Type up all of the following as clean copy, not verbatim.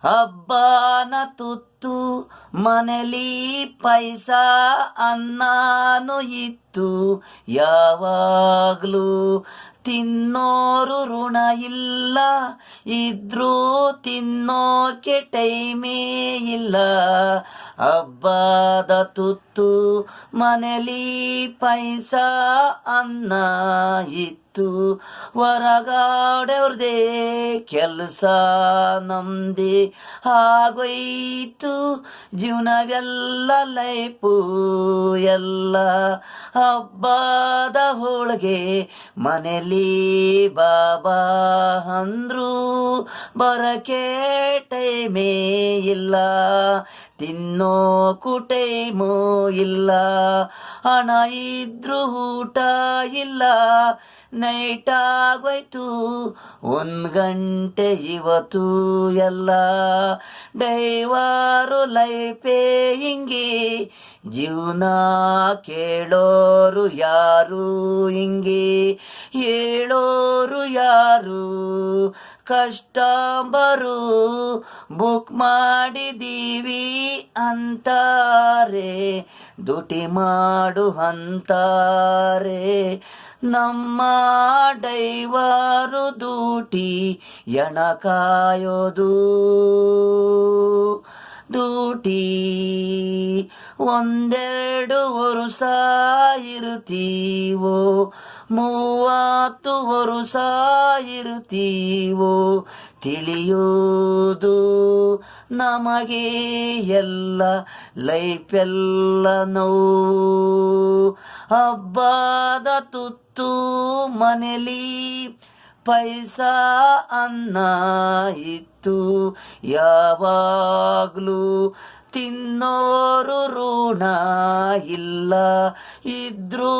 ಹಬ್ಬನ ತುತ್ತು ಮನೆಲಿ ಪೈಸಾ ಅನ್ನಾನು ಇತ್ತು ಯಾವಾಗ್ಲೂ ತಿನ್ನೋರು ಋಣ ಇಲ್ಲ ಇದ್ರೂ ತಿನ್ನೋಕೆ ಟೈಮೇ ಇಲ್ಲ. ಹಬ್ಬದ ತುತ್ತು ಮನೆಲಿ ಪೈಸಾ ಅನ್ನ ಇತ್ತು ಹೊರಗಾಡೋರ್ದೇ ಕೆಲಸ ನಮ್ದೇ ಆಗೋಯ್ತು ಜೀವನವೆಲ್ಲ ಲೈಫು ಎಲ್ಲ. ಹಬ್ಬದ ಹೋಳಿಗೆ ಮನೆಲಿ ಬಾಬಾ ಅಂದ್ರು ಬರಕೆ ಟೈಮೇ ಇಲ್ಲ ತಿನ್ನೋಕು ಟೈಮೂ ಇಲ್ಲ. ಹಣ ಇದ್ರೂ ಊಟ ಇಲ್ಲ ನೈಟ್ ಆಗೋಯ್ತು 1 ಗಂಟೆ ಇವತ್ತು ಎಲ್ಲ. ಡೈವಾರು ಲೈಫೇ ಹಿಂಗೆ ಜೀವನ ಕೇಳೋರು ಯಾರು ಹಿಂಗೆ ಹೇಳೋರು ಯಾರು. ಕಸ್ಟಮರು ಬುಕ್ ಮಾಡಿದೀವಿ ಅಂತಾರೆ ಡ್ಯೂಟಿ ಮಾಡು ಅಂತಾರೆ. ನಮ್ಮ ಡೈವರು ಡ್ಯೂಟಿ ಎಣ ಕಾಯೋದು ಡ್ಯೂಟಿ. 1-2 ವರ್ಷ ಇರುತ್ತೀವೋ 30 ವರ್ಷ ಇರುತ್ತೀವೋ ತಿಳಿಯೋದು ನಮಗೆ ಎಲ್ಲ ಲೈಫ್ ಎಲ್ಲ ನೋವು. ಹಬ್ಬದ ತುತ್ತು ಮನೆಲಿ ಪೈಸಾ ಅನ್ನ ಇತ್ತು ಯಾವಾಗ್ಲೂ ತಿನ್ನೋರು ಋಣ ಇಲ್ಲ ಇದ್ರೂ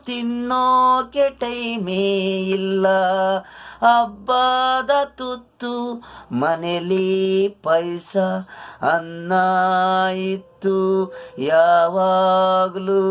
ತಿನ್ನೋಕೆ ಟೈಮೇ ಇಲ್ಲ. ಹಬ್ಬದ ತುತ್ತು ಮನೆಲಿ ಪೈಸಾ ಅನ್ನ ಇತ್ತು ಯಾವಾಗ್ಲೂ.